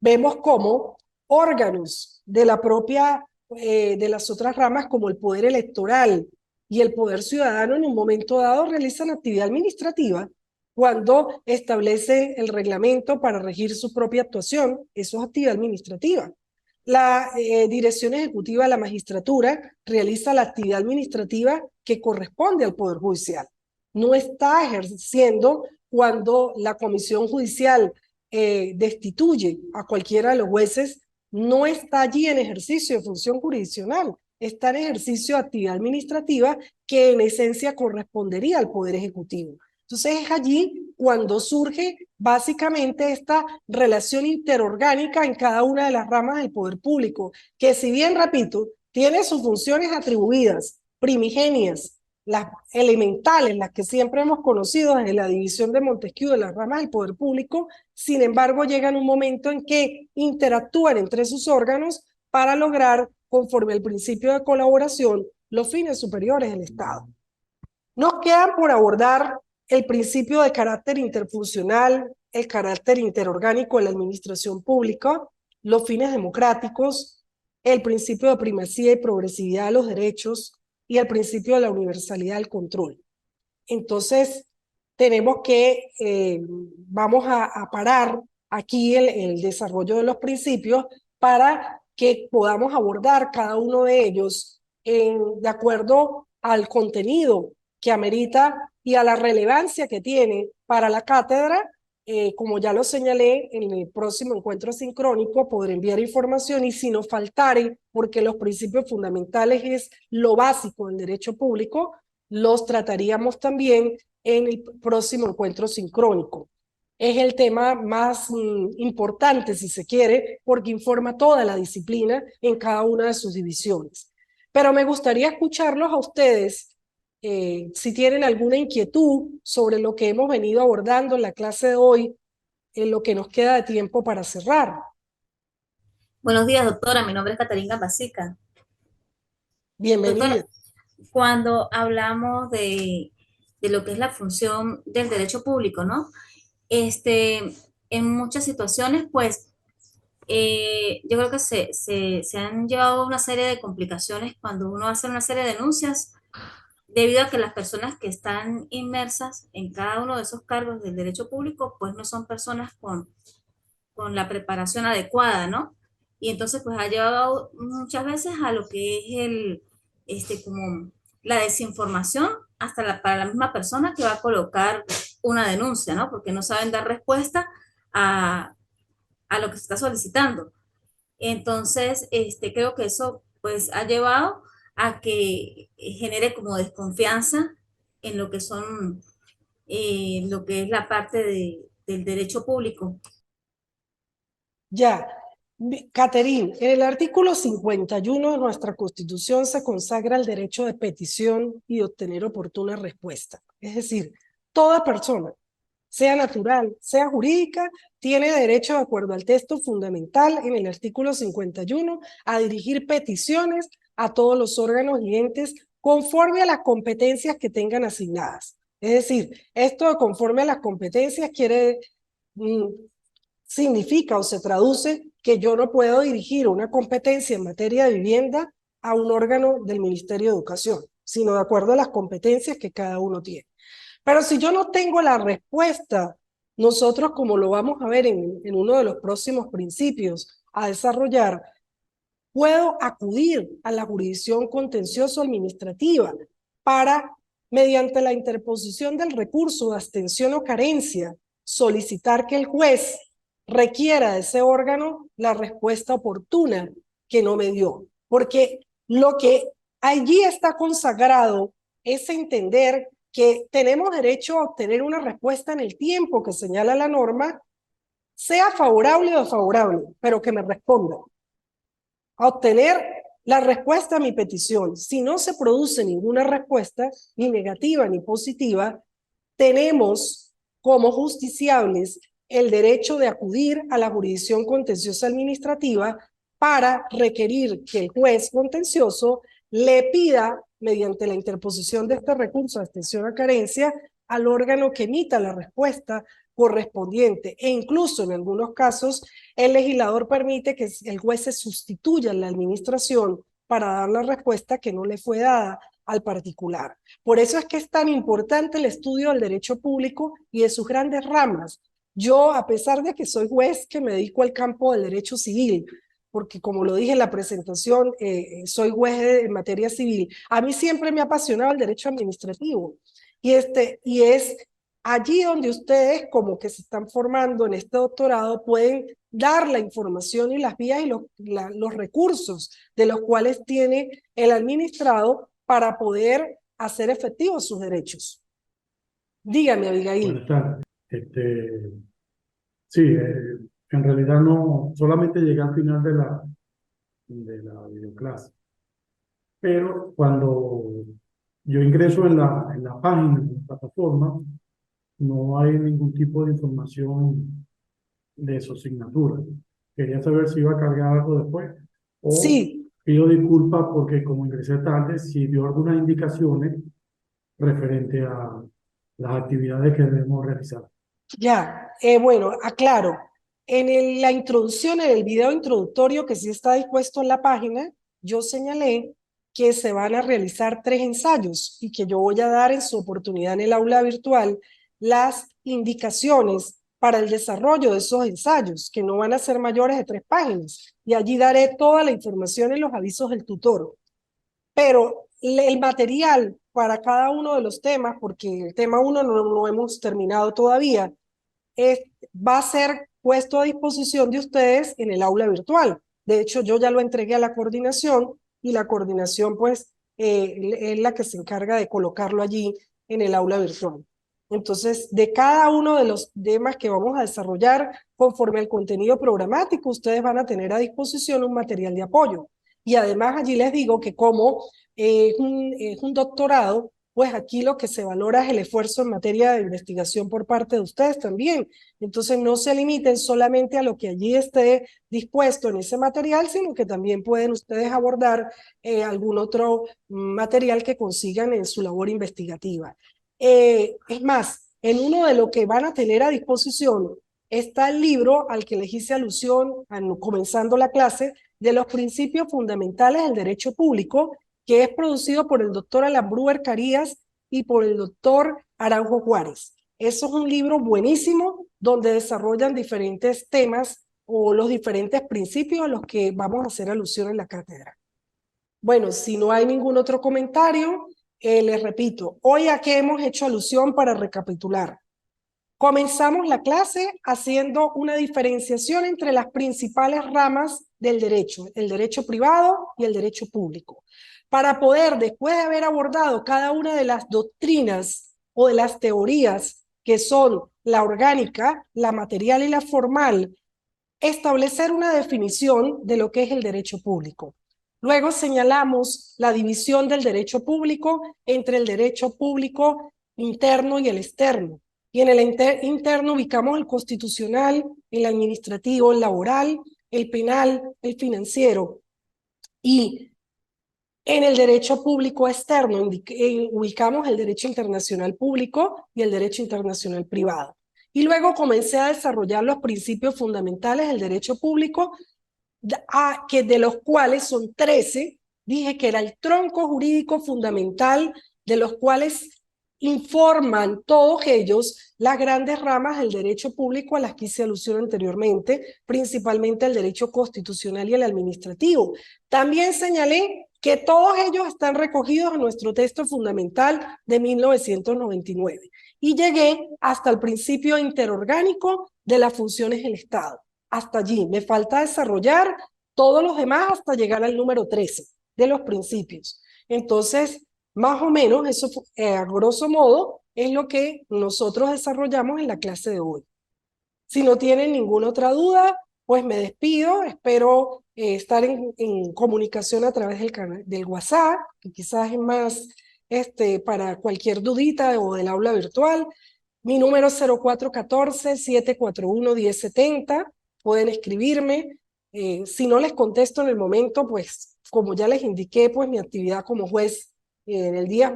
S1: Vemos cómo órganos de la propia, de las otras ramas, como el poder electoral y el poder ciudadano, en un momento dado realizan actividad administrativa cuando establecen el reglamento para regir su propia actuación. Eso es actividad administrativa. La dirección ejecutiva de la magistratura realiza la actividad administrativa que corresponde al Poder Judicial. No está ejerciendo cuando la comisión judicial destituye a cualquiera de los jueces, no está allí en ejercicio de función jurisdiccional, está en ejercicio de actividad administrativa que en esencia correspondería al Poder Ejecutivo. Entonces es allí cuando surge básicamente esta relación interorgánica en cada una de las ramas del poder público, que si bien, repito, tiene sus funciones atribuidas, primigenias, las elementales, las que siempre hemos conocido desde la división de Montesquieu de las ramas del poder público, sin embargo llegan un momento en que interactúan entre sus órganos para lograr, conforme al principio de colaboración, los fines superiores del Estado. Nos quedan por abordar el principio de carácter interfuncional, el carácter interorgánico de la administración pública, los fines democráticos, el principio de primacía y progresividad de los derechos y el principio de la universalidad del control. Entonces, tenemos que, vamos a parar aquí el desarrollo de los principios para que podamos abordar cada uno de ellos de acuerdo al contenido que amerita y a la relevancia que tiene para la cátedra. Como ya lo señalé, en el próximo encuentro sincrónico podré enviar información y si nos faltare, porque los principios fundamentales es lo básico del derecho público, los trataríamos también en el próximo encuentro sincrónico. Es el tema más importante, si se quiere, porque informa toda la disciplina en cada una de sus divisiones. Pero me gustaría escucharlos a ustedes si tienen alguna inquietud sobre lo que hemos venido abordando en la clase de hoy, en lo que nos queda de tiempo para cerrar.
S2: Buenos días, doctora. Mi nombre es Catarina Basica. Doctora,
S1: Bienvenida.
S2: cuando hablamos de lo que es la función del derecho público, ¿no? En muchas situaciones, pues, yo creo que se han llevado una serie de complicaciones cuando uno hace una serie de denuncias, debido a que las personas que están inmersas en cada uno de esos cargos del derecho público, pues no son personas con la preparación adecuada, ¿no? Y entonces pues ha llevado muchas veces a lo que es como la desinformación hasta para la misma persona que va a colocar una denuncia, ¿no? Porque no saben dar respuesta a, a lo que se está solicitando. Entonces, creo que eso pues ha llevado a que genere como desconfianza en lo que son, lo que es la parte del derecho público.
S1: Ya, Caterín, en el artículo 51 de nuestra Constitución se consagra el derecho de petición y de obtener oportuna respuesta. Es decir, toda persona, sea natural, sea jurídica, tiene derecho, de acuerdo al texto fundamental en el artículo 51, a dirigir peticiones a todos los órganos y entes conforme a las competencias que tengan asignadas. Es decir, esto de conforme a las competencias quiere mm, significa o se traduce que yo no puedo dirigir una competencia en materia de vivienda a un órgano del Ministerio de Educación, sino de acuerdo a las competencias que cada uno tiene. Pero si yo no tengo la respuesta, nosotros, como lo vamos a ver en uno de los próximos principios a desarrollar, puedo acudir a la jurisdicción contencioso administrativa para, mediante la interposición del recurso de abstención o carencia, solicitar que el juez requiera de ese órgano la respuesta oportuna que no me dio. Porque lo que allí está consagrado es entender que tenemos derecho a obtener una respuesta en el tiempo que señala la norma, sea favorable o desfavorable, pero que me responda a obtener la respuesta a mi petición. Si no se produce ninguna respuesta, ni negativa ni positiva, tenemos como justiciables el derecho de acudir a la jurisdicción contenciosa administrativa para requerir que el juez contencioso le pida, mediante la interposición de este recurso de extensión a carencia, al órgano que emita la respuesta correspondiente. E incluso en algunos casos, el legislador permite que el juez se sustituya en la administración para dar la respuesta que no le fue dada al particular. Por eso es que es tan importante el estudio del derecho público y de sus grandes ramas. Yo, a pesar de que soy juez, que me dedico al campo del derecho civil, porque como lo dije en la presentación, soy juez en materia civil, a mí siempre me ha apasionado el derecho administrativo. Y es allí donde ustedes, como que se están formando en este doctorado, pueden dar la información y las vías y los recursos de los cuales tiene el administrado para poder hacer efectivos sus derechos. Dígame, Abigail.
S3: Buenas tardes. Sí, en realidad no, solamente llegué al final de la videoclase. Pero cuando yo ingreso en la página, en la plataforma, no hay ningún tipo de información de su asignatura. Quería saber si iba a cargar algo después o
S1: Sí,
S3: pido disculpas porque como ingresé tarde, si dio algunas indicaciones referente a las actividades que debemos realizar.
S1: ya. Bueno, aclaro. la introducción, en el video introductorio que sí está dispuesto en la página, yo señalé que se van a realizar 3 ensayos y que yo voy a dar en su oportunidad en el aula virtual las indicaciones para el desarrollo de esos ensayos, que no van a ser mayores de 3 páginas. Y allí daré toda la información en los avisos del tutor. Pero el material para cada uno de los temas, porque el tema 1 no lo hemos terminado todavía, va a ser puesto a disposición de ustedes en el aula virtual. De hecho, yo ya lo entregué a la coordinación y la coordinación pues es la que se encarga de colocarlo allí en el aula virtual. Entonces, de cada uno de los temas que vamos a desarrollar conforme al contenido programático, ustedes van a tener a disposición un material de apoyo. Y además allí les digo que como es un doctorado, pues aquí lo que se valora es el esfuerzo en materia de investigación por parte de ustedes también. Entonces no se limiten solamente a lo que allí esté dispuesto en ese material, sino que también pueden ustedes abordar algún otro material que consigan en su labor investigativa. Es más, en uno de lo que van a tener a disposición está el libro al que les hice alusión comenzando la clase, de los principios fundamentales del derecho público, que es producido por el doctor Alan Brewer Carías y por el doctor Araujo Juárez. Eso es un libro buenísimo donde desarrollan diferentes temas o los diferentes principios a los que vamos a hacer alusión en la cátedra. Bueno, si no hay ningún otro comentario, les repito, hoy a qué hemos hecho alusión para recapitular. Comenzamos la clase haciendo una diferenciación entre las principales ramas del derecho, el derecho privado y el derecho público, para poder, después de haber abordado cada una de las doctrinas o de las teorías que son la orgánica, la material y la formal, establecer una definición de lo que es el derecho público. Luego señalamos la división del derecho público entre el derecho público interno y el externo. Y en el interno ubicamos el constitucional, el administrativo, el laboral, el penal, el financiero. Y en el derecho público externo ubicamos el derecho internacional público y el derecho internacional privado. Y luego comencé a desarrollar los principios fundamentales del derecho público, que de los cuales son 13, dije que era el tronco jurídico fundamental, de los cuales informan todos ellos las grandes ramas del derecho público a las que hice alusión anteriormente, principalmente el derecho constitucional y el administrativo. También señalé que todos ellos están recogidos en nuestro texto fundamental de 1999 y llegué hasta el principio interorgánico de las funciones del Estado. Hasta allí me falta desarrollar todos los demás hasta llegar al número 13 de los principios. Entonces, más o menos, eso a grosso modo es lo que nosotros desarrollamos en la clase de hoy. Si no tienen ninguna otra duda, pues me despido. Espero estar en comunicación a través del WhatsApp, que quizás es más para cualquier dudita o del aula virtual. Mi número es 0414-741-1070. Pueden escribirme. Si no les contesto en el momento, pues como ya les indiqué, pues mi actividad como juez en el día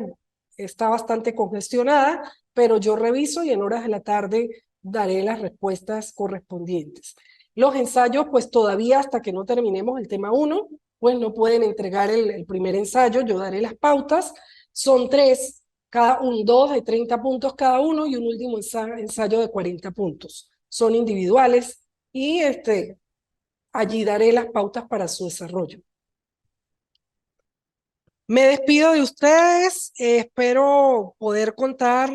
S1: está bastante congestionada, pero yo reviso y en horas de la tarde daré las respuestas correspondientes. Los ensayos, pues todavía hasta que no terminemos el tema 1, pues no pueden entregar el primer ensayo, yo daré las pautas. Son 3, dos de 30 puntos cada uno y un último ensayo de 40 puntos. Son individuales y allí daré las pautas para su desarrollo. Me despido de ustedes, espero poder contar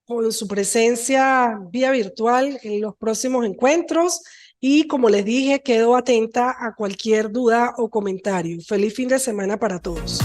S1: con su presencia vía virtual en los próximos encuentros y como les dije, quedo atenta a cualquier duda o comentario. Feliz fin de semana para todos.